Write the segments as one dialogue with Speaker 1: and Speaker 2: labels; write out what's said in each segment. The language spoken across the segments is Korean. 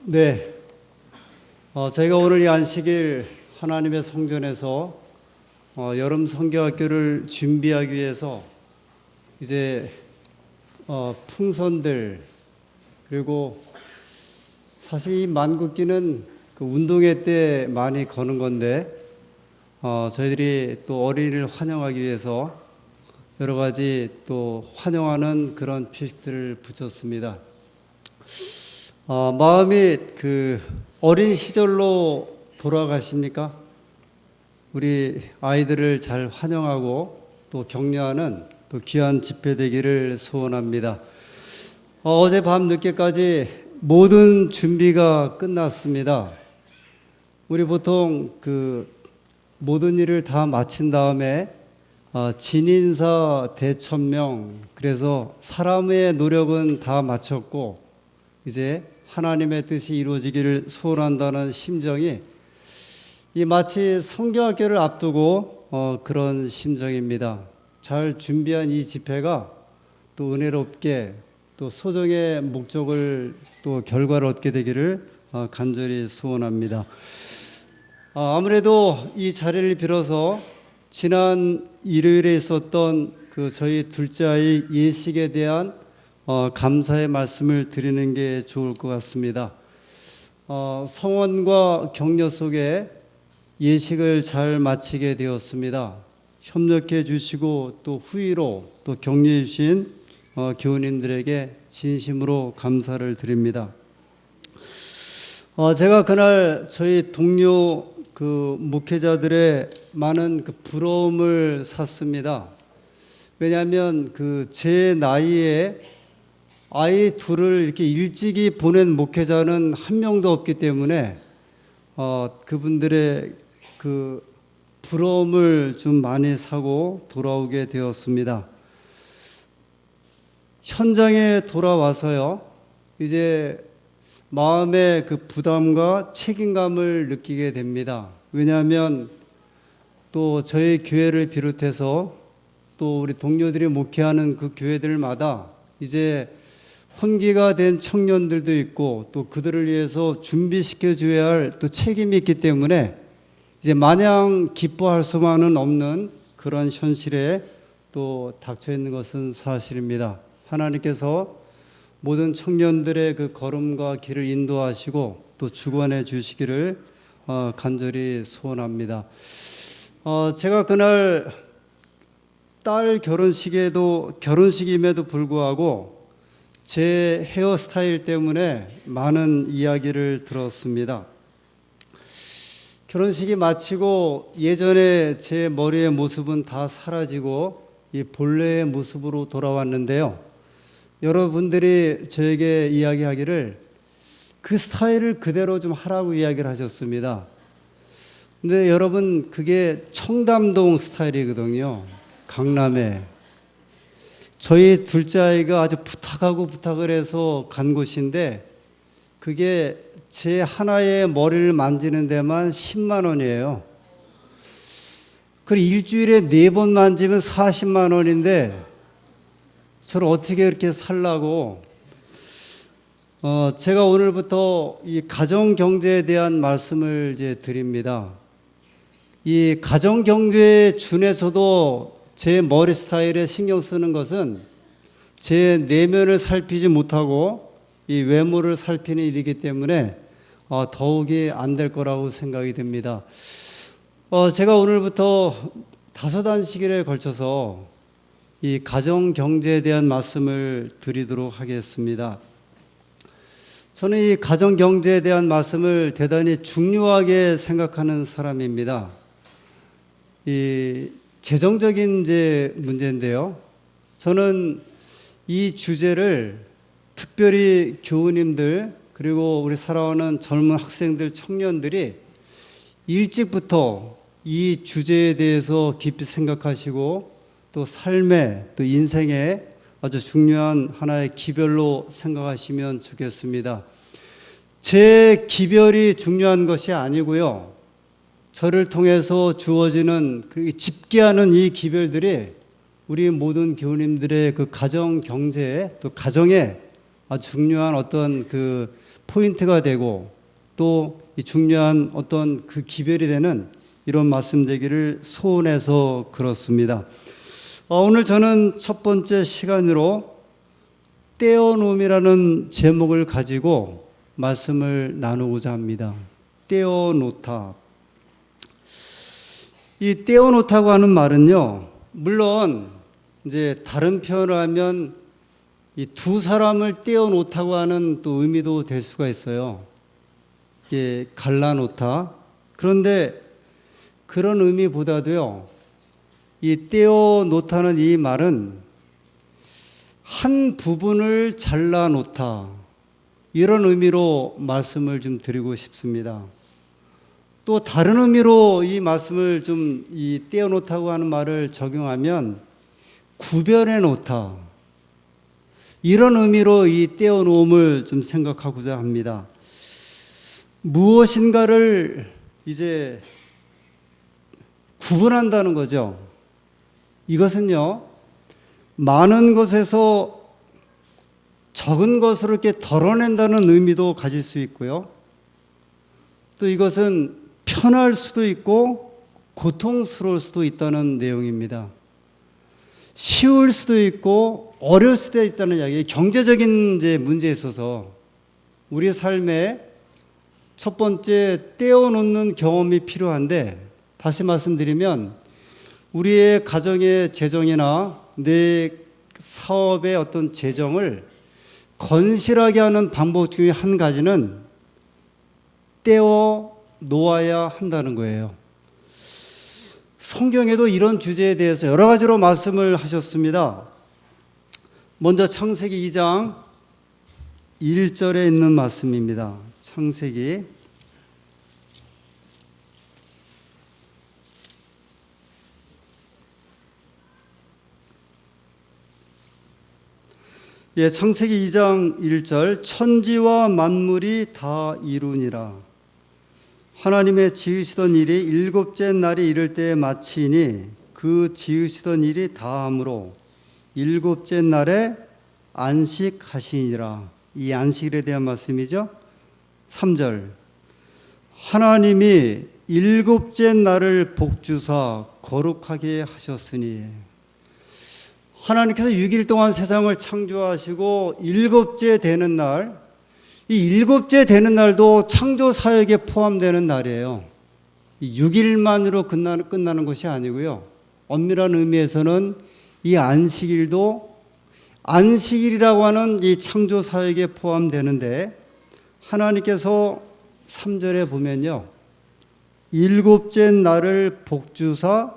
Speaker 1: 네, 저희가 오늘 이 안식일 하나님의 성전에서 여름 성경학교를 준비하기 위해서 이제 풍선들 그리고 사실 이 만국기는 그 운동회 때 많이 거는 건데 저희들이 또 어린이를 환영하기 위해서 여러 가지 또 환영하는 그런 표식들을 붙였습니다. 마음이 그 어린 시절로 돌아가십니까? 우리 아이들을 잘 환영하고 또 격려하는 또 귀한 집회 되기를 소원합니다. 어젯밤 늦게까지 모든 준비가 끝났습니다. 우리 보통 그 모든 일을 다 마친 다음에 진인사 대천명, 그래서 사람의 노력은 다 마쳤고 이제 하나님의 뜻이 이루어지기를 소원한다는 심정이 마치 성경학교를 앞두고 그런 심정입니다. 잘 준비한 이 집회가 또 은혜롭게 또 소정의 목적을 또 결과를 얻게 되기를 간절히 소원합니다. 아무래도 이 자리를 빌어서 지난 일요일에 있었던 그 저희 둘째 아이 예식에 대한 감사의 말씀을 드리는 게 좋을 것 같습니다. 성원과 격려 속에 예식을 잘 마치게 되었습니다. 협력해 주시고 또 후위로 또 격려해 주신 교우님들에게 진심으로 감사를 드립니다. 제가 그날 저희 동료 그 목회자들의 많은 그 부러움을 샀습니다. 왜냐하면 그 제 나이에 아이 둘을 이렇게 일찍이 보낸 목회자는 한 명도 없기 때문에 그분들의 그 부러움을 좀 많이 사고 돌아오게 되었습니다. 현장에 돌아와서요, 이제 마음의 그 부담과 책임감을 느끼게 됩니다. 왜냐하면 또 저희 교회를 비롯해서 또 우리 동료들이 목회하는 그 교회들마다 이제 혼기가 된 청년들도 있고 또 그들을 위해서 준비시켜 줘야 할 또 책임이 있기 때문에 이제 마냥 기뻐할 수만은 없는 그런 현실에 또 닥쳐 있는 것은 사실입니다. 하나님께서 모든 청년들의 그 걸음과 길을 인도하시고 또 주관해 주시기를 간절히 소원합니다. 제가 그날 딸 결혼식임에도 불구하고 제 헤어스타일 때문에 많은 이야기를 들었습니다. 결혼식이 마치고 예전에 제 머리의 모습은 다 사라지고 이 본래의 모습으로 돌아왔는데요. 여러분들이 저에게 이야기하기를 그 스타일을 그대로 좀 하라고 이야기를 하셨습니다. 근데 여러분, 그게 청담동 스타일이거든요. 강남에. 저희 둘째 아이가 아주 부탁을 해서 간 곳인데 그게 제 하나의 머리를 만지는 데만 10만 원이에요. 그리고 일주일에 4번 만지면 40만 원인데 저를 어떻게 이렇게 살라고. 제가 오늘부터 이 가정 경제에 대한 말씀을 이제 드립니다. 이 가정 경제에 준해서도 제 머리 스타일에 신경 쓰는 것은 제 내면을 살피지 못하고 이 외모를 살피는 일이기 때문에 더욱이 안 될 거라고 생각이 됩니다. 제가 오늘부터 5안식일에 걸쳐서 이 가정 경제에 대한 말씀을 드리도록 하겠습니다. 저는 이 가정 경제에 대한 말씀을 대단히 중요하게 생각하는 사람입니다. 이 재정적인 문제인데요. 저는 이 주제를 특별히 교우님들 그리고 우리 살아오는 젊은 학생들, 청년들이 일찍부터 이 주제에 대해서 깊이 생각하시고 또 삶에 또 인생에 아주 중요한 하나의 기별로 생각하시면 좋겠습니다. 제 기별이 중요한 것이 아니고요. 저를 통해서 주어지는 그 집계하는 이 기별들이 우리 모든 교우님들의 그 가정 경제에 또 가정에 아주 중요한 어떤 그 포인트가 되고 또 이 중요한 어떤 그 기별이 되는 이런 말씀 되기를 소원해서 그렇습니다. 오늘 저는 첫 번째 시간으로 떼어놓음이라는 제목을 가지고 말씀을 나누고자 합니다. 떼어놓다. 이 떼어놓다고 하는 말은요, 물론 이제 다른 표현을 하면 이 두 사람을 떼어놓다고 하는 또 의미도 될 수가 있어요. 이게 갈라놓다. 그런데 그런 의미보다도요, 이 떼어놓다는 이 말은 한 부분을 잘라놓다, 이런 의미로 말씀을 좀 드리고 싶습니다. 또 다른 의미로 이 말씀을 좀 이 떼어놓다고 하는 말을 적용하면 구별해 놓다, 이런 의미로 이 떼어놓음을 좀 생각하고자 합니다. 무엇인가를 이제 구분한다는 거죠. 이것은요, 많은 것에서 적은 것으로 이렇게 덜어낸다는 의미도 가질 수 있고요. 또 이것은 편할 수도 있고 고통스러울 수도 있다는 내용입니다. 쉬울 수도 있고 어려울 수도 있다는 이야기. 경제적인 이제 문제에 있어서 우리 삶에 첫 번째 떼어놓는 경험이 필요한데, 다시 말씀드리면 우리의 가정의 재정이나 내 사업의 어떤 재정을 건실하게 하는 방법 중에 한 가지는 떼어 놓아야 한다는 거예요. 성경에도 이런 주제에 대해서 여러 가지로 말씀을 하셨습니다. 먼저 창세기 2장 1절에 있는 말씀입니다. 창세기 창세기 2장 1절, 천지와 만물이 다 이루니라. 하나님의 지으시던 일이 일곱째 날이 이를 때에 마치니 그 지으시던 일이 다함으로 일곱째 날에 안식하시니라. 이 안식일에 대한 말씀이죠. 3절, 하나님이 일곱째 날을 복주사 거룩하게 하셨으니, 하나님께서 6일 동안 세상을 창조하시고 일곱째 되는 날, 이 일곱째 되는 날도 창조 사역에 포함되는 날이에요. 6일만으로 끝나는 것이 아니고요, 엄밀한 의미에서는 이 안식일도 안식일이라고 하는 이 창조 사역에 포함되는데, 하나님께서 3절에 보면요, 일곱째 날을 복주사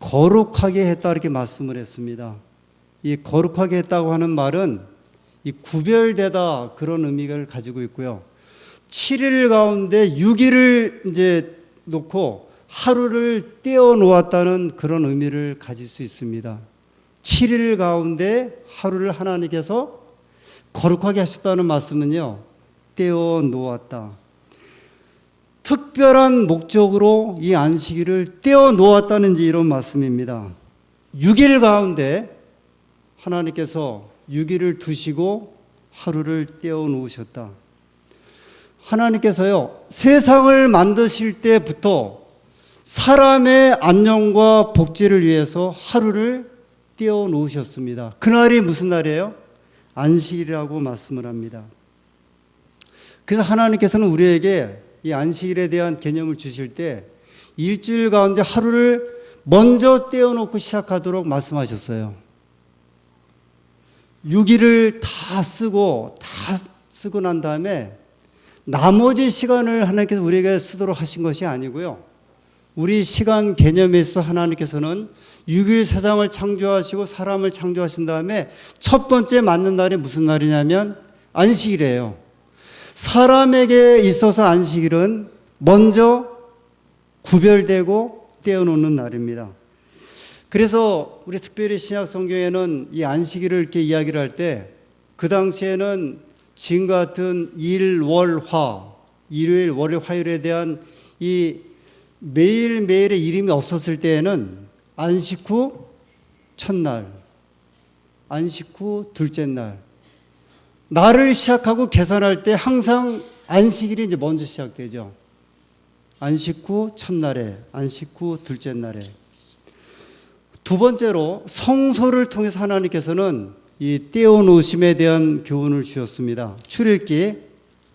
Speaker 1: 거룩하게 했다, 이렇게 말씀을 했습니다. 이 거룩하게 했다고 하는 말은 이 구별되다, 그런 의미를 가지고 있고요. 7일 가운데 6일을 이제 놓고 하루를 떼어 놓았다는 그런 의미를 가질 수 있습니다. 7일 가운데 하루를 하나님께서 거룩하게 하셨다는 말씀은요, 떼어 놓았다, 특별한 목적으로 이 안식일을 떼어 놓았다는 이런 말씀입니다. 6일 가운데 하나님께서 6일을 두시고 하루를 떼어 놓으셨다. 하나님께서요, 세상을 만드실 때부터 사람의 안녕과 복지를 위해서 하루를 떼어 놓으셨습니다. 그날이 무슨 날이에요? 안식일이라고 말씀을 합니다. 그래서 하나님께서는 우리에게 이 안식일에 대한 개념을 주실 때 일주일 가운데 하루를 먼저 떼어놓고 시작하도록 말씀하셨어요. 6일을 다 쓰고 난 다음에 나머지 시간을 하나님께서 우리에게 쓰도록 하신 것이 아니고요, 우리 시간 개념에 있어 하나님께서는 6일 세상을 창조하시고 사람을 창조하신 다음에 첫 번째 맞는 날이 무슨 날이냐면 안식일이에요. 사람에게 있어서 안식일은 먼저 구별되고 떼어놓는 날입니다. 그래서 우리 특별히 신약 성경에는 이 안식일을 이렇게 이야기를 할 때, 그 당시에는 지금과 같은 일, 월, 화, 일요일, 월요일, 화요일에 대한 이 매일매일의 이름이 없었을 때에는 안식 후 첫날, 안식 후 둘째 날, 날을 시작하고 계산할 때 항상 안식일이 이제 먼저 시작되죠. 안식 후 첫날에, 안식 후 둘째 날에. 두 번째로 성소를 통해서 하나님께서는 이 떼어놓으심에 대한 교훈을 주셨습니다. 출애굽기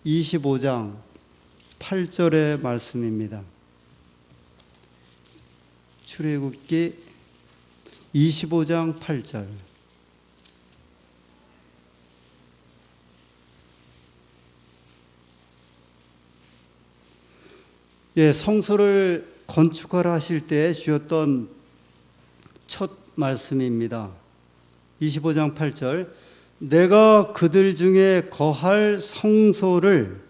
Speaker 1: 25장 8절의 말씀입니다. 출애굽기 25장 8절. 예, 성소를 건축하라 하실 때 주셨던 첫 말씀입니다. 25장 8절. 내가 그들 중에 거할 성소를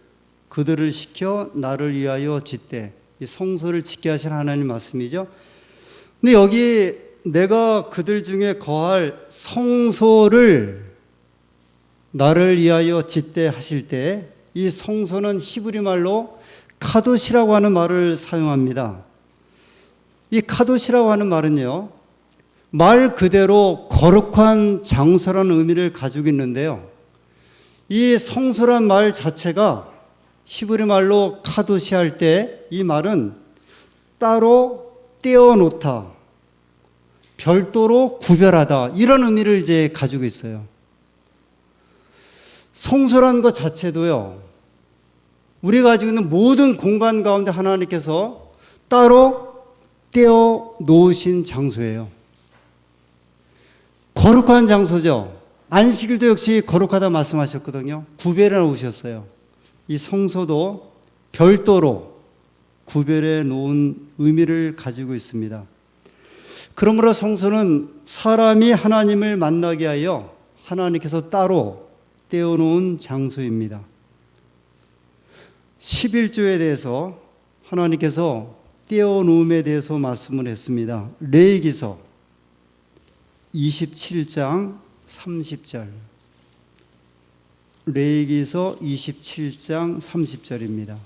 Speaker 1: 그들을 시켜 나를 위하여 짓되. 이 성소를 짓게 하신 하나님 말씀이죠. 근데 여기 내가 그들 중에 거할 성소를 나를 위하여 짓되 하실 때 이 성소는 히브리 말로 카도시라고 하는 말을 사용합니다. 이 카도시라고 하는 말은요, 말 그대로 거룩한 장소라는 의미를 가지고 있는데요. 이 성소란 말 자체가 히브리 말로 카도시 할 때 이 말은 따로 떼어놓다, 별도로 구별하다, 이런 의미를 이제 가지고 있어요. 성소란 것 자체도요, 우리가 가지고 있는 모든 공간 가운데 하나님께서 따로 떼어 놓으신 장소예요. 거룩한 장소죠. 안식일도 역시 거룩하다 말씀하셨거든요. 구별해 놓으셨어요. 이 성소도 별도로 구별해 놓은 의미를 가지고 있습니다. 그러므로 성소는 사람이 하나님을 만나게 하여 하나님께서 따로 떼어 놓은 장소입니다. 11조에 대해서 하나님께서 떼어놓음에 대해서 말씀을 했습니다. 레위기서 27장 30절. 레위기서 27장 30절입니다.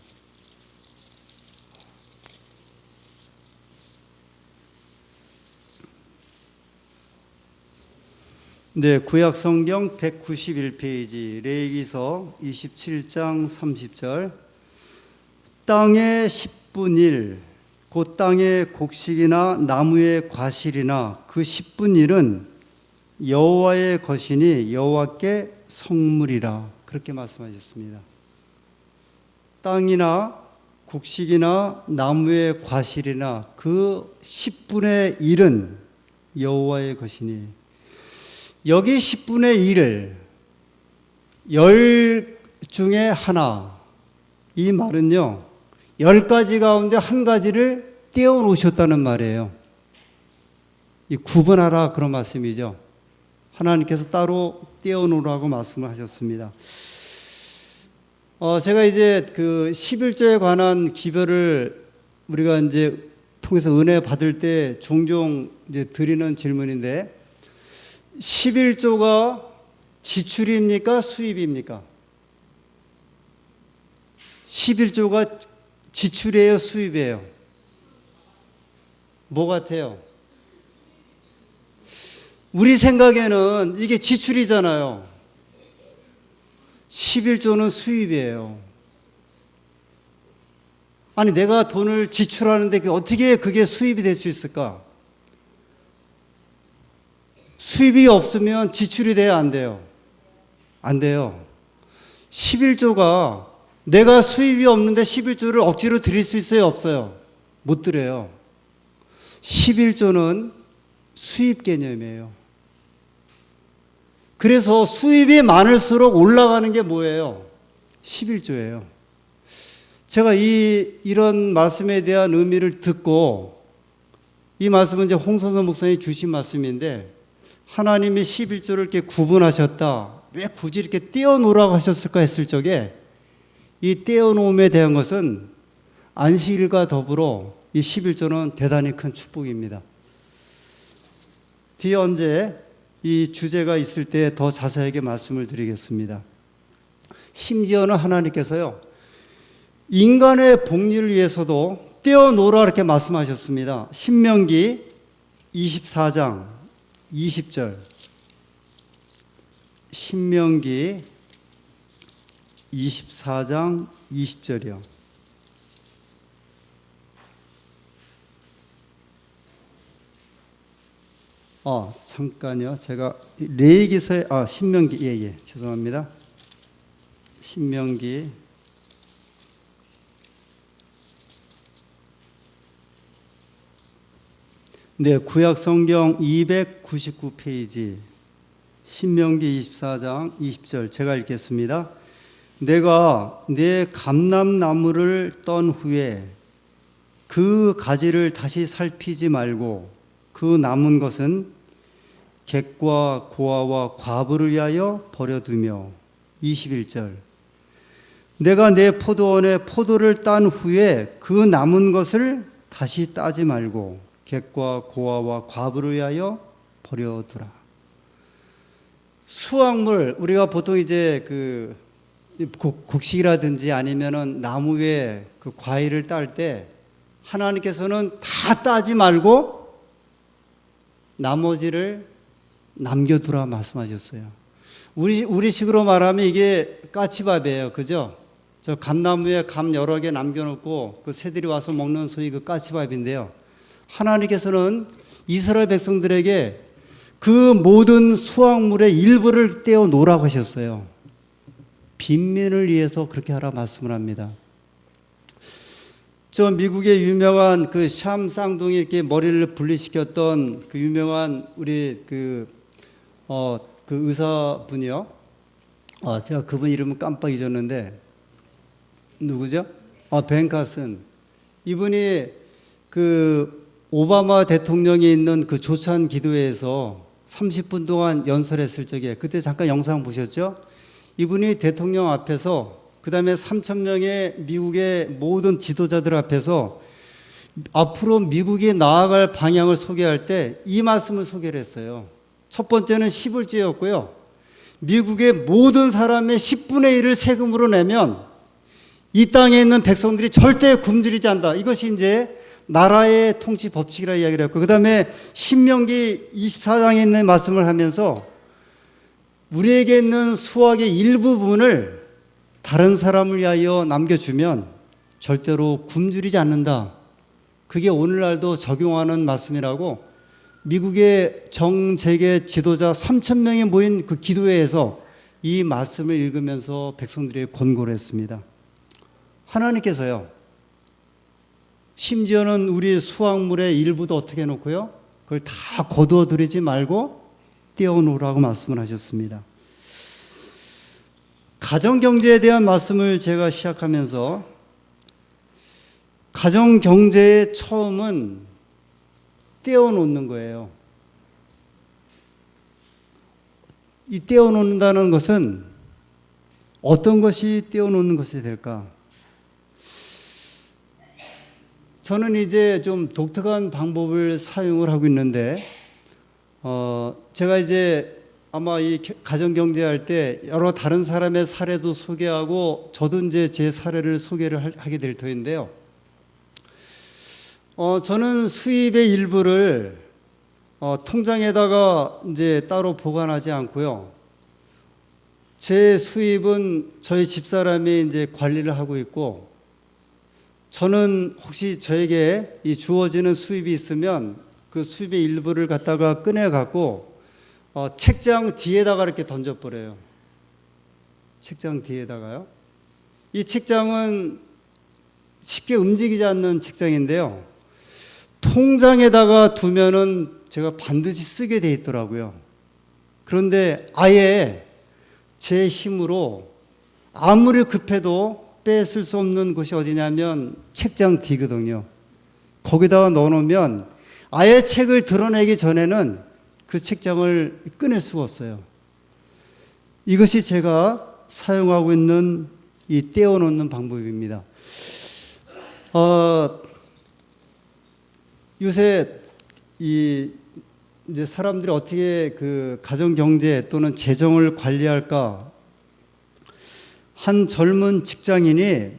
Speaker 1: 네, 구약 성경 191페이지 레위기서 27장 30절. 땅의 10분 1, 곧 땅의 곡식이나 나무의 과실이나 그 10분 1은 여호와의 것이니 여호와께 성물이라. 그렇게 말씀하셨습니다. 땅이나 곡식이나 나무의 과실이나 그 10분의 1은 여호와의 것이니, 여기 10분의 1을 10 중에 하나, 이 말은요 10가지 가운데 한 가지를 떼어 놓으셨다는 말이에요. 이 구분하라, 그런 말씀이죠. 하나님께서 따로 떼어 놓으라고 말씀을 하셨습니다. 제가 이제 그 11조에 관한 기별을 우리가 이제 통해서 은혜 받을 때 종종 이제 드리는 질문인데, 11조가 지출입니까? 수입입니까? 11조가 지출이에요? 수입이에요? 뭐 같아요? 우리 생각에는 이게 지출이잖아요. 11조는 수입이에요. 아니, 내가 돈을 지출하는데 어떻게 그게 수입이 될 수 있을까? 수입이 없으면 지출이 돼야 안 돼요? 안 돼요. 11조가 내가 수입이 없는데 11조를 억지로 드릴 수 있어요? 없어요? 못 드려요. 11조는 수입 개념이에요. 그래서 수입이 많을수록 올라가는 게 뭐예요? 11조예요. 제가 이런 말씀에 대한 의미를 듣고, 이 말씀은 이제 홍선선 목사님이 주신 말씀인데, 하나님이 11조를 이렇게 구분하셨다, 왜 굳이 이렇게 떼어놓으라고 하셨을까 했을 적에, 이 떼어놓음에 대한 것은 안식일과 더불어 이 11조는 대단히 큰 축복입니다. 뒤에 언제 이 주제가 있을 때 더 자세하게 말씀을 드리겠습니다. 심지어는 하나님께서요, 인간의 복리를 위해서도 떼어놓으라 이렇게 말씀하셨습니다. 신명기 24장 20절. 신명기 24장 20절이요. 잠깐요. 제가 레위기서에 신명기 죄송합니다. 신명기 네, 구약 성경 299페이지 신명기 24장 20절 제가 읽겠습니다. 내가 내 감람나무를 떤 후에 그 가지를 다시 살피지 말고 그 남은 것은 객과 고아와 과부를 위하여 버려두며 21절 내가 내 포도원에 포도를 딴 후에 그 남은 것을 다시 따지 말고 객과 고아와 과부를 위하여 버려두라. 수확물 우리가 보통 이제 그 곡식이라든지 아니면은 나무 위에 그 과일을 딸 때 하나님께서는 다 따지 말고 나머지를 남겨두라 말씀하셨어요. 우리식으로 말하면 이게 까치밥이에요. 그죠? 저 감나무에 감 여러 개 남겨놓고 그 새들이 와서 먹는 소위 그 까치밥인데요. 하나님께서는 이스라엘 백성들에게 그 모든 수확물의 일부를 떼어 놓으라고 하셨어요. 빈민을 위해서 그렇게 하라 말씀을 합니다. 저 미국의 유명한 그 샴 쌍둥이 이렇게 머리를 분리시켰던 그 유명한 우리 그 의사분이요. 제가 그분 이름은 깜빡 잊었는데 누구죠? 벤 카슨. 이분이 그 오바마 대통령이 있는 그 조찬 기도회에서 30분 동안 연설했을 적에 그때 잠깐 영상 보셨죠? 이분이 대통령 앞에서 그 다음에 3,000명의 미국의 모든 지도자들 앞에서 앞으로 미국이 나아갈 방향을 소개할 때 이 말씀을 소개를 했어요. 첫 번째는 10일제였고요. 미국의 모든 사람의 10분의 1을 세금으로 내면 이 땅에 있는 백성들이 절대 굶주리지 않는다. 이것이 이제 나라의 통치 법칙이라 이야기를 했고, 그 다음에 신명기 24장에 있는 말씀을 하면서 우리에게 있는 수확의 일부분을 다른 사람을 위하여 남겨주면 절대로 굶주리지 않는다. 그게 오늘날도 적용하는 말씀이라고 미국의 정재계 지도자 3,000명이 모인 그 기도회에서 이 말씀을 읽으면서 백성들이 권고를 했습니다. 하나님께서요, 심지어는 우리 수확물의 일부도 어떻게 해놓고요, 그걸 다 거두어들이지 말고 떼어놓으라고 말씀을 하셨습니다. 가정경제에 대한 말씀을 제가 시작하면서 가정경제의 처음은 떼어놓는 거예요. 이 떼어놓는다는 것은 어떤 것이 떼어놓는 것이 될까? 저는 이제 좀 독특한 방법을 사용을 하고 있는데, 제가 이제 아마 이 가정경제 할 때 여러 다른 사람의 사례도 소개하고 저도 이제 제 사례를 소개를 하게 될 터인데요. 저는 수입의 일부를 통장에다가 이제 따로 보관하지 않고요. 제 수입은 저희 집사람이 이제 관리를 하고 있고, 저는 혹시 저에게 이 주어지는 수입이 있으면 그 수입의 일부를 갖다가 꺼내 갖고 책장 뒤에다가 이렇게 던져버려요. 책장 뒤에다가요. 이 책장은 쉽게 움직이지 않는 책장인데요. 통장에다가 두면은 제가 반드시 쓰게 돼 있더라고요. 그런데 아예 제 힘으로 아무리 급해도 빼쓸 수 없는 곳이 어디냐면 책장 뒤거든요. 거기다가 넣어놓으면 아예 책을 드러내기 전에는 그 책장을 꺼낼 수가 없어요. 이것이 제가 사용하고 있는 이 떼어놓는 방법입니다. 요새 이제 사람들이 어떻게 그 가정 경제 또는 재정을 관리할까? 한 젊은 직장인이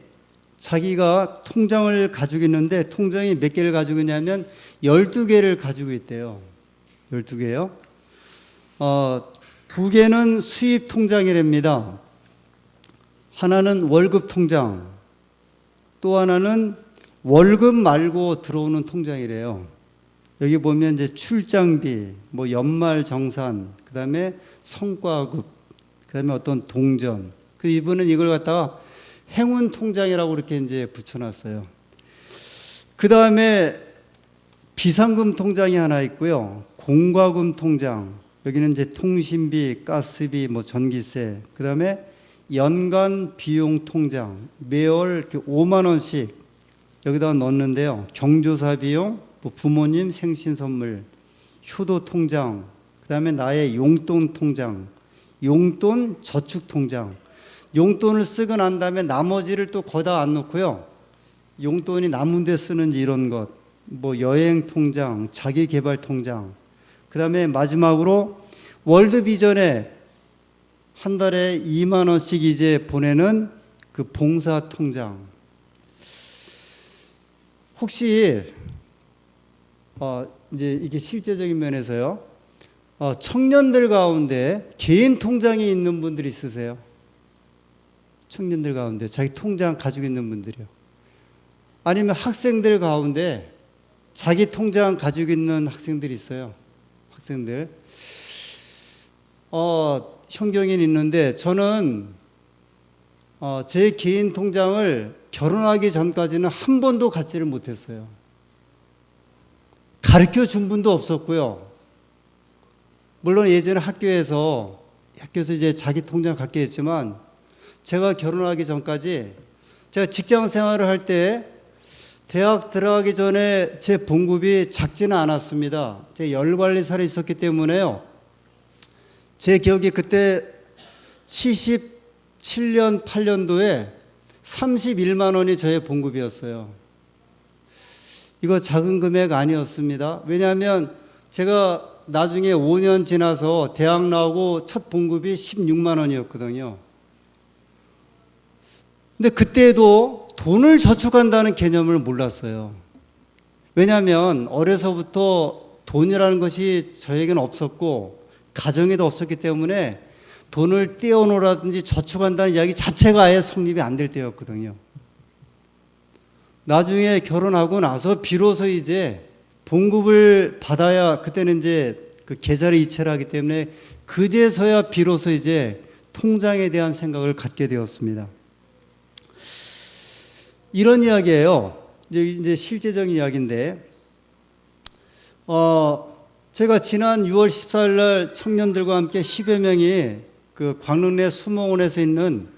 Speaker 1: 자기가 통장을 가지고 있는데 통장이 몇 개를 가지고 있냐면 12개를 가지고 있대요. 12개요. 2개는 수입 통장이랍니다. 하나는 월급 통장, 또 하나는 월급 말고 들어오는 통장이래요. 여기 보면 이제 출장비, 뭐 연말 정산, 그 다음에 성과급, 그 다음에 어떤 동전. 그 이분은 이걸 갖다가 행운 통장이라고 이렇게 이제 붙여놨어요. 그 다음에 비상금 통장이 하나 있고요. 공과금 통장. 여기는 이제 통신비, 가스비, 뭐 전기세. 그 다음에 연간 비용 통장. 매월 5만 원씩 여기다 넣었는데요. 경조사 비용, 뭐 부모님 생신 선물, 효도 통장. 그 다음에 나의 용돈 통장, 용돈 저축 통장. 용돈을 쓰고 난 다음에 나머지를 또 거다 안 넣고요. 용돈이 남은 데 쓰는지 이런 것. 뭐 여행 통장, 자기 개발 통장. 그다음에 마지막으로 월드비전에 한 달에 2만 원씩 이제 보내는 그 봉사 통장. 혹시 이제 이게 실제적인 면에서요. 청년들 가운데 개인 통장이 있는 분들이 있으세요? 청년들 가운데 자기 통장 가지고 있는 분들이요. 아니면 학생들 가운데 자기 통장 가지고 있는 학생들이 있어요. 학생들. 현경인 있는데 저는 제 개인 통장을 결혼하기 전까지는 한 번도 갖지를 못했어요. 가르쳐 준 분도 없었고요. 물론 예전에 학교에서 이제 자기 통장 갖게 했지만 제가 결혼하기 전까지 제가 직장 생활을 할 때 대학 들어가기 전에 제 봉급이 작지는 않았습니다. 제가 열관리사로 있었기 때문에요. 제 기억이 그때 77년, 8년도에 31만 원이 저의 봉급이었어요. 이거 작은 금액 아니었습니다. 왜냐하면 제가 나중에 5년 지나서 대학 나오고 첫 봉급이 16만 원이었거든요. 근데 그때도 돈을 저축한다는 개념을 몰랐어요. 왜냐하면 어려서부터 돈이라는 것이 저에게는 없었고 가정에도 없었기 때문에 돈을 떼어놓으라든지 저축한다는 이야기 자체가 아예 성립이 안 될 때였거든요. 나중에 결혼하고 나서 비로소 이제 봉급을 받아야 그때는 이제 그 계좌를 이체를 하기 때문에 그제서야 비로소 이제 통장에 대한 생각을 갖게 되었습니다. 이런 이야기예요. 이제 실제적인 이야기인데, 제가 지난 6월 14일 날 청년들과 함께 10여 명이 그 광릉내 수목원에서 있는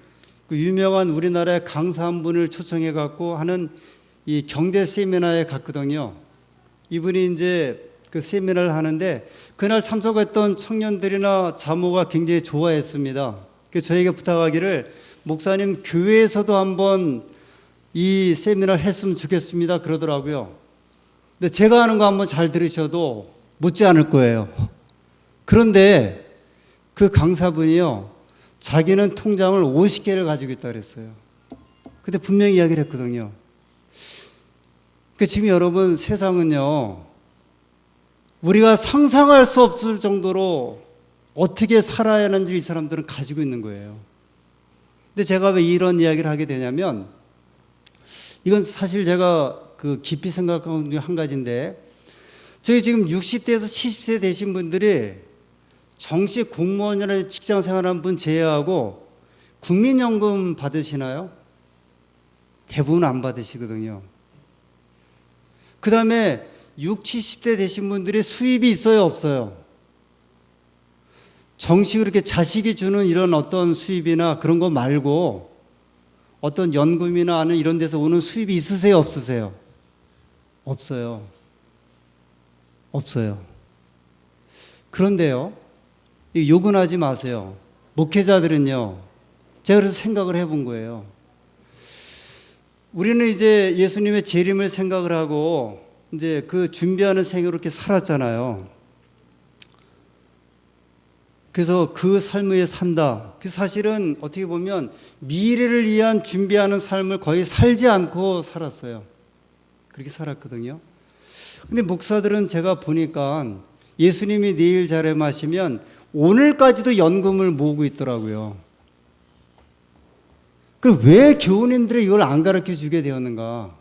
Speaker 1: 그 유명한 우리나라의 강사 한 분을 초청해 갖고 하는 이 경제 세미나에 갔거든요. 이분이 이제 그 세미나를 하는데 그날 참석했던 청년들이나 자모가 굉장히 좋아했습니다. 그래서 저에게 부탁하기를 목사님 교회에서도 한번 이 세미나를 했으면 좋겠습니다 그러더라고요. 근데 제가 하는 거 한번 잘 들으셔도 못지 않을 거예요. 그런데 그 강사분이요, 자기는 통장을 50개를 가지고 있다고 그랬어요. 근데 분명히 이야기를 했거든요. 그 지금 여러분 세상은요, 우리가 상상할 수 없을 정도로 어떻게 살아야 하는지 이 사람들은 가지고 있는 거예요. 근데 제가 왜 이런 이야기를 하게 되냐면, 이건 사실 제가 그 깊이 생각한 중 한 가지인데, 저희 지금 60대에서 70세 되신 분들이 정식 공무원이나 직장 생활하는 분 제외하고 국민연금 받으시나요? 대부분 안 받으시거든요. 그 다음에 60, 70대 되신 분들이 수입이 있어요, 없어요? 정식으로 이렇게 자식이 주는 이런 어떤 수입이나 그런 거 말고 어떤 연금이나 하는 이런 데서 오는 수입이 있으세요, 없으세요? 없어요. 없어요. 그런데요, 욕은 하지 마세요. 목회자들은요, 제가 그래서 생각을 해본 거예요. 우리는 이제 예수님의 재림을 생각을 하고 이제 그 준비하는 생애로 이렇게 살았잖아요. 그래서 그 삶을 산다. 그 사실은 어떻게 보면 미래를 위한 준비하는 삶을 거의 살지 않고 살았어요. 그렇게 살았거든요. 근데 목사들은 제가 보니까 예수님이 내일 재림하시면 오늘까지도 연금을 모으고 있더라고요. 그럼 왜 교우님들이 이걸 안 가르쳐 주게 되었는가?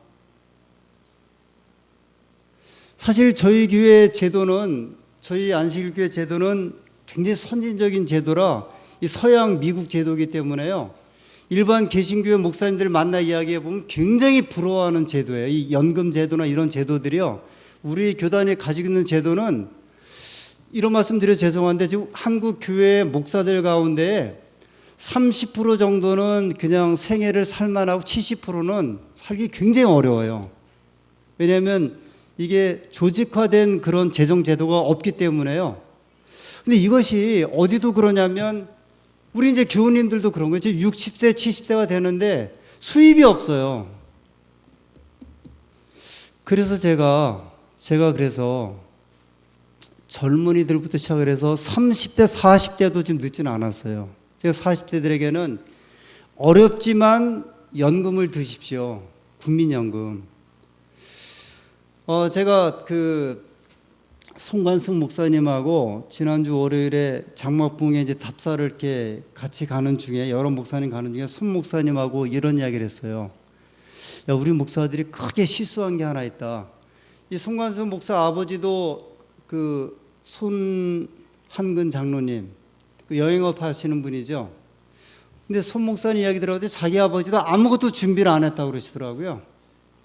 Speaker 1: 사실 저희 교회 제도는, 저희 안식일교회 제도는 굉장히 선진적인 제도라 이 서양 미국 제도이기 때문에요. 일반 개신교회 목사님들 만나 이야기해 보면 굉장히 부러워하는 제도예요. 이 연금 제도나 이런 제도들이요. 우리 교단이 가지고 있는 제도는, 이런 말씀 드려서 죄송한데 지금 한국 교회 목사들 가운데 30% 정도는 그냥 생애를 살만하고 70%는 살기 굉장히 어려워요. 왜냐하면 이게 조직화된 그런 재정 제도가 없기 때문에요. 근데 이것이 어디도 그러냐면 우리 이제 교우님들도 그런 거죠. 60세, 70세가 되는데 수입이 없어요. 그래서 제가 그래서 젊은이들부터 시작을 해서 30대, 40대도 지금 늦지는 않았어요. 제가 40대들에게는 어렵지만 연금을 드십시오. 국민연금. 제가 송관승 목사님하고 지난주 월요일에 장막봉에 이제 답사를 이렇게 같이 가는 중에, 여러 목사님 가는 중에 손 목사님하고 이런 이야기를 했어요. 야, 우리 목사들이 크게 실수한 게 하나 있다. 이 송관승 목사 아버지도 손한근 장로님, 여행업 하시는 분이죠. 근데 손 목사님 이야기 들어보니 자기 아버지도 아무것도 준비를 안 했다고 그러시더라고요.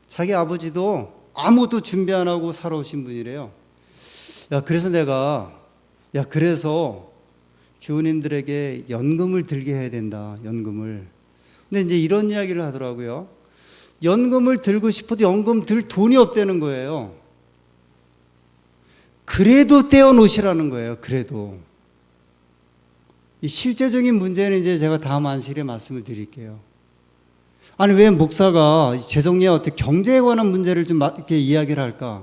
Speaker 1: 자기 아버지도 아무것도 준비 안 하고 살아오신 분이래요. 그래서 내가, 그래서 교우님들에게 연금을 들게 해야 된다, 연금을. 근데 이제 이런 이야기를 하더라고요. 연금을 들고 싶어도 연금 들 돈이 없다는 거예요. 그래도 떼어 놓으시라는 거예요, 그래도. 이 실제적인 문제는 이제 제가 다음 안식일에 말씀을 드릴게요. 아니, 왜 목사가 재정에 어떻게 경제에 관한 문제를 좀 이렇게 이야기를 할까?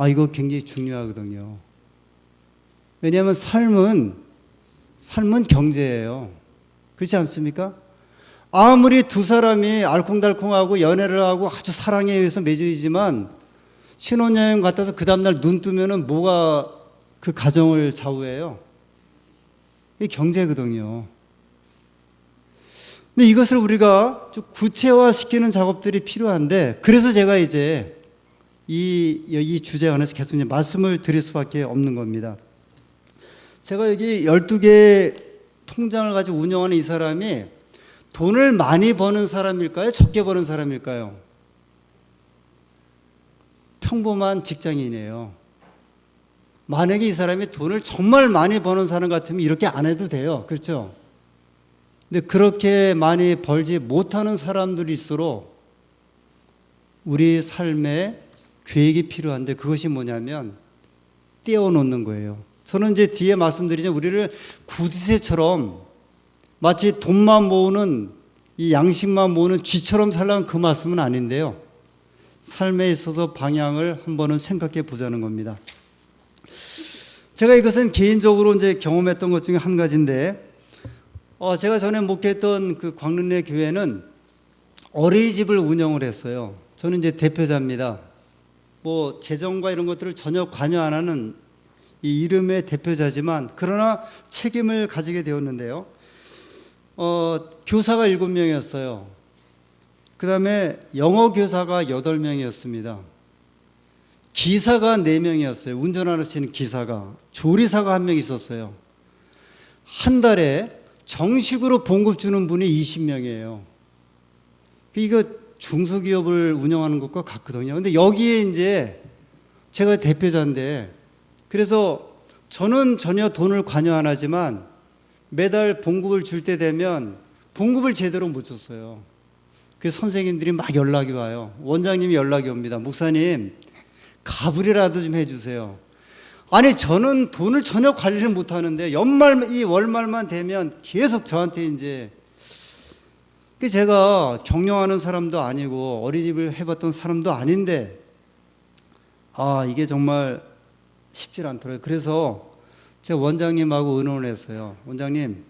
Speaker 1: 이거 굉장히 중요하거든요. 왜냐하면 삶은 경제예요. 그렇지 않습니까? 아무리 두 사람이 알콩달콩하고 연애를 하고 아주 사랑에 의해서 맺어지지만 신혼여행 갔다서 그 다음날 눈 뜨면은 뭐가 그 가정을 좌우해요? 이게 경제거든요. 근데 이것을 우리가 좀 구체화시키는 작업들이 필요한데, 그래서 제가 이제 이 주제 안에서 계속 이제 말씀을 드릴 수밖에 없는 겁니다. 제가 여기 12개 통장을 가지고 운영하는 이 사람이 돈을 많이 버는 사람일까요? 적게 버는 사람일까요? 평범한 직장인이에요. 만약에 이 사람이 돈을 정말 많이 버는 사람 같으면 이렇게 안 해도 돼요. 그렇죠? 근데 그렇게 많이 벌지 못하는 사람들일수록 우리 삶에 계획이 필요한데, 그것이 뭐냐면 떼어놓는 거예요. 저는 이제 뒤에 말씀드리자 우리를 구두쇠처럼 마치 돈만 모으는, 이 양식만 모으는 쥐처럼 살라는 그 말씀은 아닌데요. 삶에 있어서 방향을 한번은 생각해 보자는 겁니다. 제가 이것은 개인적으로 이제 경험했던 것 중에 한 가지인데, 제가 전에 목회했던 그 광릉내 교회는 어린이집을 운영을 했어요. 저는 이제 대표자입니다. 뭐 재정과 이런 것들을 전혀 관여 안 하는 이 이름의 대표자지만, 그러나 책임을 가지게 되었는데요. 교사가 7명이었어요. 그 다음에 영어 교사가 8명이었습니다. 기사가 4명이었어요. 운전하시는 기사가. 조리사가 1명 있었어요. 한 달에 정식으로 봉급 주는 분이 20명이에요. 이거 중소기업을 운영하는 것과 같거든요. 근데 여기에 이제 제가 대표자인데, 그래서 저는 전혀 돈을 관여 안 하지만 매달 봉급을 줄 때 되면 봉급을 제대로 못 줬어요. 그래서 선생님들이 막 연락이 와요. 원장님이 연락이 옵니다. 목사님, 가불이라도 좀 해주세요. 아니, 저는 돈을 전혀 관리를 못 하는데 이 월말만 되면 계속 저한테 이제, 제가 경영하는 사람도 아니고 어린이집을 해봤던 사람도 아닌데, 이게 정말 쉽지 않더라고요. 그래서 제가 원장님하고 의논을 했어요. 원장님,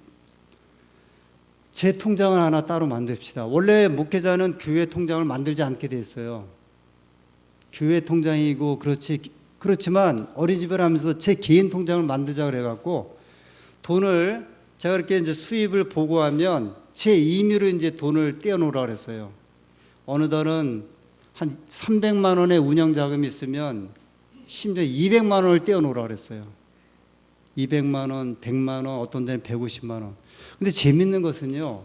Speaker 1: 제 통장을 하나 따로 만듭시다. 원래 목회자는 교회 통장을 만들지 않게 돼 있어요. 교회 통장이고 그렇지만 어린이집을 하면서 제 개인 통장을 만들자 그래갖고, 돈을 제가 이렇게 이제 수입을 보고하면 제 임의로 이제 돈을 떼어놓으라 그랬어요. 어느 달은 한 300만 원의 운영 자금이 있으면 심지어 200만 원을 떼어놓으라 그랬어요. 200만 원, 100만 원, 어떤 데는 150만 원. 근데 재밌는 것은요,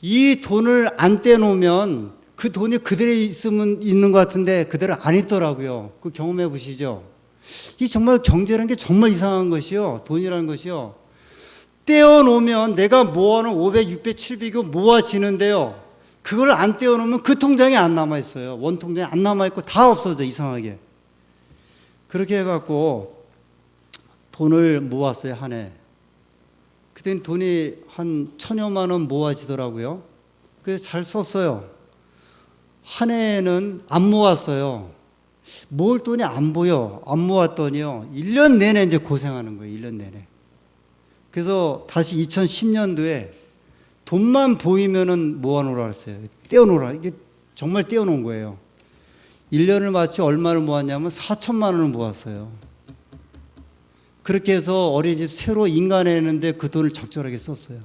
Speaker 1: 이 돈을 안 떼놓으면 그 돈이 그대로 있으면 있는 것 같은데 그대로 안 있더라고요. 그 경험해 보시죠. 이 정말 경제라는 게 정말 이상한 것이요. 돈이라는 것이요. 떼어놓으면 내가 모아놓은 500, 600, 700이 모아지는데요. 그걸 안 떼어놓으면 그 통장에 안 남아있어요. 원 통장에 안 남아있고 다 없어져, 이상하게. 그렇게 해갖고 돈을 모았어요, 한 해. 그땐 돈이 한 1,000여만 원 모아지더라고요. 그래서 잘 썼어요. 한 해에는 안 모았어요. 모을 돈이 안 보여. 안 모았더니요, 1년 내내 이제 고생하는 거예요, 1년 내내. 그래서 다시 2010년도에 돈만 보이면은 모아놓으라 했어요. 떼어놓으라. 이게 정말 떼어놓은 거예요. 1년을 마치 얼마를 모았냐면 4천만 원을 모았어요. 그렇게 해서 어린이집 새로 인간했는데 그 돈을 적절하게 썼어요.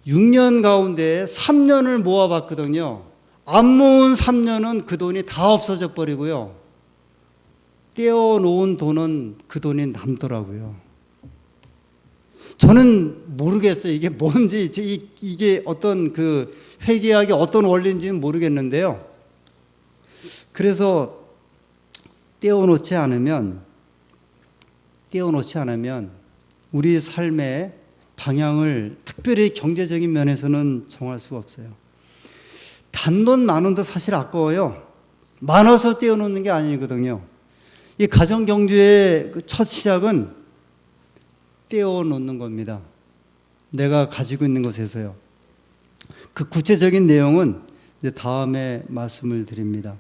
Speaker 1: 6년 가운데 3년을 모아봤거든요. 안 모은 3년은 그 돈이 다 없어져 버리고요. 떼어놓은 돈은 그 돈이 남더라고요. 저는 모르겠어요. 이게 뭔지, 이게 어떤 그 회계학의 어떤 원리인지는 모르겠는데요. 그래서 떼어놓지 않으면 우리 삶의 방향을 특별히 경제적인 면에서는 정할 수가 없어요. 단돈 만 원도 사실 아까워요. 많아서 떼어놓는 게 아니거든요. 이 가정경주의 첫 시작은 떼어놓는 겁니다. 내가 가지고 있는 것에서요. 그 구체적인 내용은 이제 다음에 말씀을 드립니다.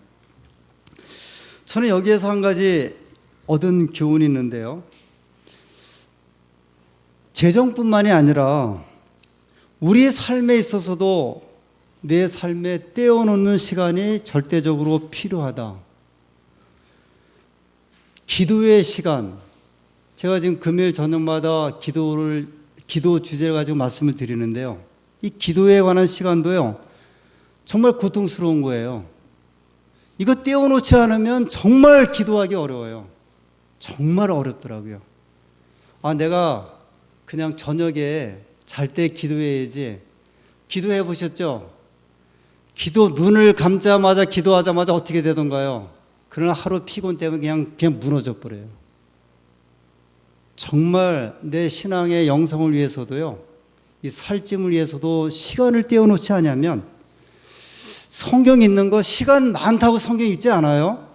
Speaker 1: 저는 여기에서 한 가지 얻은 교훈이 있는데요. 재정뿐만이 아니라 우리 삶에 있어서도 내 삶에 떼어놓는 시간이 절대적으로 필요하다. 기도의 시간, 제가 지금 금요일 저녁마다 기도 주제를 가지고 말씀을 드리는데요. 이 기도에 관한 시간도요, 정말 고통스러운 거예요. 이거 떼어놓지 않으면 정말 기도하기 어려워요. 정말 어렵더라고요. 내가 그냥 저녁에 잘 때 기도해야지. 기도해 보셨죠? 눈을 감자마자 기도하자마자 어떻게 되던가요? 그러나 하루 피곤 때문에 그냥 무너져 버려요. 정말 내 신앙의 영성을 위해서도요, 이 살찜을 위해서도 시간을 떼어놓지 않으면, 성경 읽는 거 시간 많다고 성경 읽지 않아요?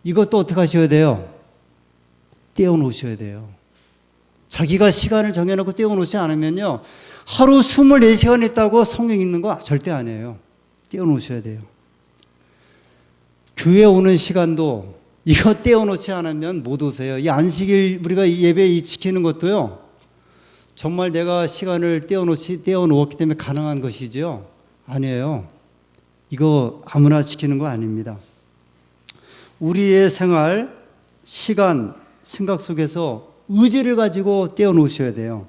Speaker 1: 이것도 어떻게 하셔야 돼요? 떼어놓으셔야 돼요. 자기가 시간을 정해놓고 떼어놓지 않으면요, 하루 24시간 있다고 성경 읽는 거 절대 아니에요. 떼어놓으셔야 돼요. 교회 오는 시간도 이거 떼어놓지 않으면 못 오세요. 이 안식일 우리가 예배 지키는 것도요, 정말 내가 시간을 떼어놓았기 때문에 가능한 것이죠. 아니에요. 이거 아무나 지키는 거 아닙니다. 우리의 생활, 시간, 생각 속에서 의지를 가지고 떼어놓으셔야 돼요.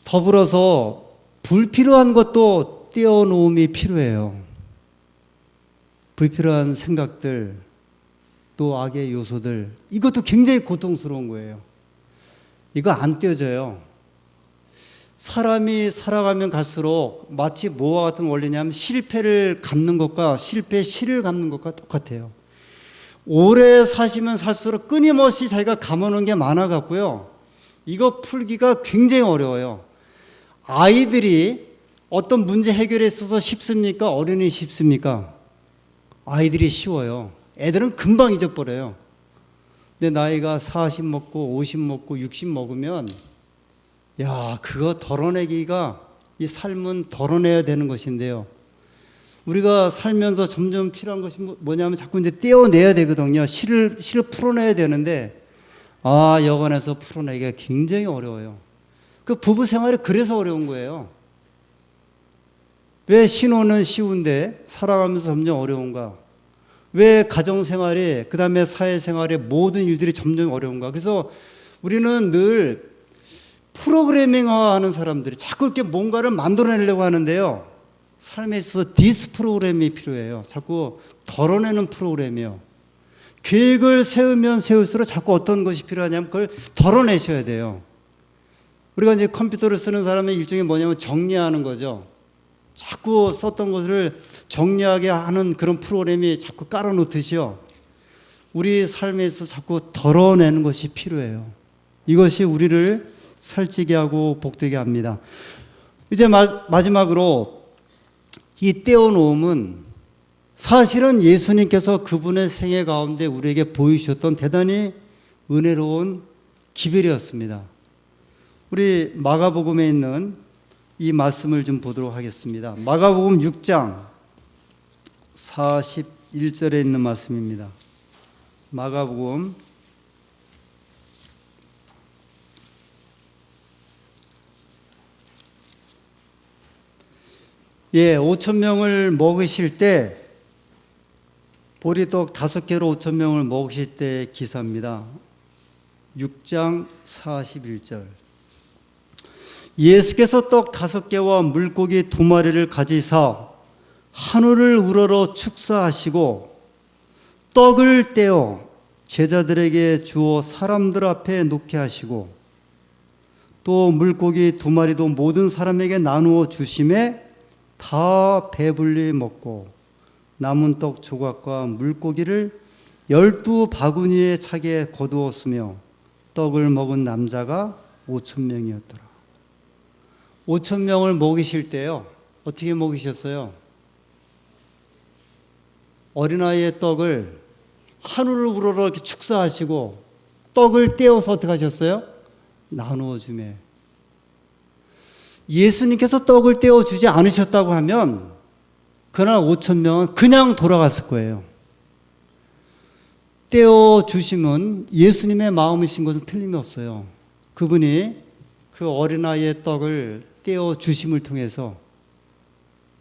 Speaker 1: 더불어서 불필요한 것도 떼어놓음이 필요해요. 불필요한 생각들, 또 악의 요소들, 이것도 굉장히 고통스러운 거예요. 이거 안 떼어져요. 사람이 살아가면 갈수록 마치 뭐와 같은 원리냐면 실패를 갚는 것과 실패의 실을 갚는 것과 똑같아요. 오래 사시면 살수록 끊임없이 자기가 감아놓은 게 많아갖고요, 이거 풀기가 굉장히 어려워요. 아이들이 어떤 문제 해결에 있어서 쉽습니까? 어른이 쉽습니까? 아이들이 쉬워요. 애들은 금방 잊어버려요. 근데 나이가 40 먹고 50 먹고 60 먹으면 그거 덜어내기가, 이 삶은 덜어내야 되는 것인데요. 우리가 살면서 점점 필요한 것이 뭐냐면 자꾸 이제 떼어내야 되거든요. 실을 풀어내야 되는데, 여관에서 풀어내기가 굉장히 어려워요. 그 부부 생활이 그래서 어려운 거예요. 왜 신혼은 쉬운데 살아가면서 점점 어려운가? 왜 가정생활이, 그 다음에 사회생활의 모든 일들이 점점 어려운가? 그래서 우리는 늘 프로그래밍화하는 사람들이 자꾸 이렇게 뭔가를 만들어내려고 하는데요. 삶에 있어서 디스프로그램이 필요해요. 자꾸 덜어내는 프로그램이요. 계획을 세우면 세울수록 자꾸 어떤 것이 필요하냐면 그걸 덜어내셔야 돼요. 우리가 이제 컴퓨터를 쓰는 사람의 일종이 뭐냐면 정리하는 거죠. 자꾸 썼던 것을 정리하게 하는 그런 프로그램이 자꾸 깔아놓듯이요. 우리 삶에서 자꾸 덜어내는 것이 필요해요. 이것이 우리를 살찌게 하고 복되게 합니다. 이제 마지막으로 이 떼어놓음은 사실은 예수님께서 그분의 생애 가운데 우리에게 보이셨던 대단히 은혜로운 기별이었습니다. 우리 마가복음에 있는 이 말씀을 좀 보도록 하겠습니다. 마가복음 6장 41절에 있는 말씀입니다. 마가복음 5,000명을 먹으실 때 보리떡 5개로 5,000명을 먹으실 때 기사입니다. 6장 41절. 예수께서 떡 5개와 물고기 2마리를 가지사 하늘을 우러러 축사하시고 떡을 떼어 제자들에게 주어 사람들 앞에 놓게 하시고 또 물고기 2마리도 모든 사람에게 나누어 주심에 다 배불리 먹고 남은 떡 조각과 물고기를 12바구니에 차게 거두었으며 떡을 먹은 남자가 5,000명이었더라. 5,000명을 먹이실 때요, 어떻게 먹이셨어요? 어린아이의 떡을 하늘을 우러러 이렇게 축사하시고 떡을 떼어서 어떻게 하셨어요? 나누어 주매. 예수님께서 떡을 떼어 주지 않으셨다고 하면 그날 5,000명은 그냥 돌아갔을 거예요. 떼어 주심은 예수님의 마음이신 것은 틀림이 없어요. 그분이 그 어린아이의 떡을 떼어 주심을 통해서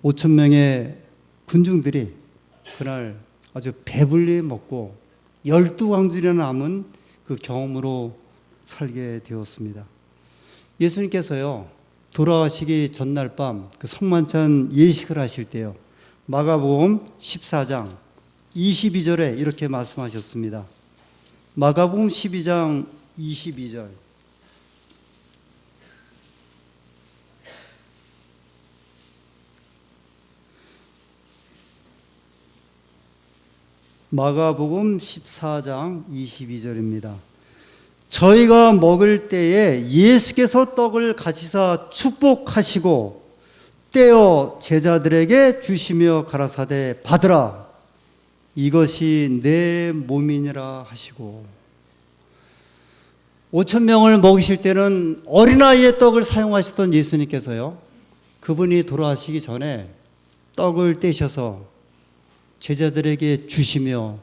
Speaker 1: 5,000명의 군중들이 그날 아주 배불리 먹고 12광줄이나 남은 그 경험으로 살게 되었습니다. 예수님께서요, 돌아가시기 전날 밤 그 성만찬 예식을 하실 때요, 마가복음 14장 22절에 이렇게 말씀하셨습니다. 마가복음 12장 22절. 마가복음 14장 22절입니다. 저희가 먹을 때에 예수께서 떡을 가지사 축복하시고 떼어 제자들에게 주시며 가라사대 받으라, 이것이 내 몸이니라 하시고. 5,000명을 먹이실 때는 어린아이의 떡을 사용하셨던 예수님께서요, 그분이 돌아가시기 전에 떡을 떼셔서 제자들에게 주시며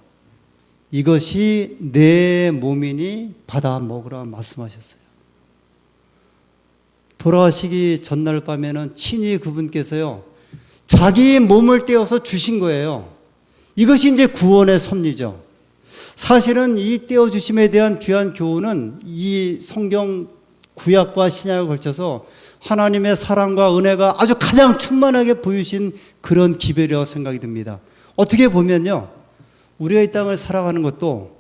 Speaker 1: 이것이 내 몸이니 받아 먹으라 말씀하셨어요. 돌아가시기 전날 밤에는 친히 그분께서요, 자기 몸을 떼어서 주신 거예요. 이것이 이제 구원의 섭리죠. 사실은 이 떼어주심에 대한 귀한 교훈은 이 성경 구약과 신약에 걸쳐서 하나님의 사랑과 은혜가 아주 가장 충만하게 보이신 그런 기별이라고 생각이 듭니다. 어떻게 보면요, 우리가 이 땅을 살아가는 것도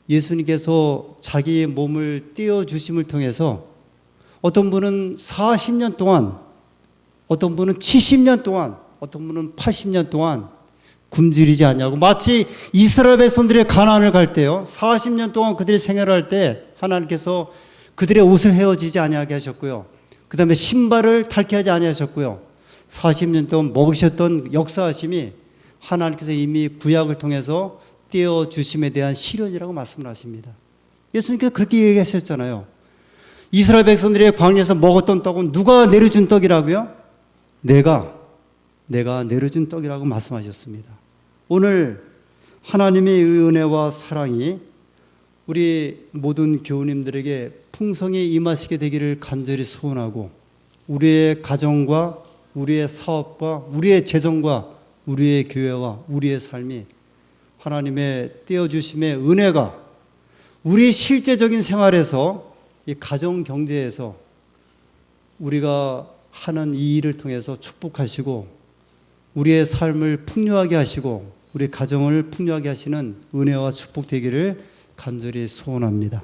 Speaker 1: 예수님께서 자기 몸을 떼어주심을 통해서 어떤 분은 40년 동안, 어떤 분은 70년 동안, 어떤 분은 80년 동안 굶주리지 않냐고. 마치 이스라엘 백성들이 가나안을 갈 때요, 40년 동안 그들이 생활할 때 하나님께서 그들의 옷을 헤어지지 아니하게 하셨고요, 그 다음에 신발을 닳게 하지 아니하셨고요, 40년 동안 먹으셨던 역사하심이 하나님께서 이미 구약을 통해서 떼어주심에 대한 실현이라고 말씀을 하십니다. 예수님께서 그렇게 얘기하셨잖아요. 이스라엘 백성들이 광야에서 먹었던 떡은 누가 내려준 떡이라고요? 내가 내려준 떡이라고 말씀하셨습니다. 오늘 하나님의 은혜와 사랑이 우리 모든 교우님들에게 풍성히 임하시게 되기를 간절히 소원하고, 우리의 가정과 우리의 사업과 우리의 재정과 우리의 교회와 우리의 삶이 하나님의 떼어주심의 은혜가 우리 실제적인 생활에서, 이 가정 경제에서 우리가 하는 이 일을 통해서 축복하시고 우리의 삶을 풍요하게 하시고 우리 가정을 풍요하게 하시는 은혜와 축복 되기를 간절히 소원합니다.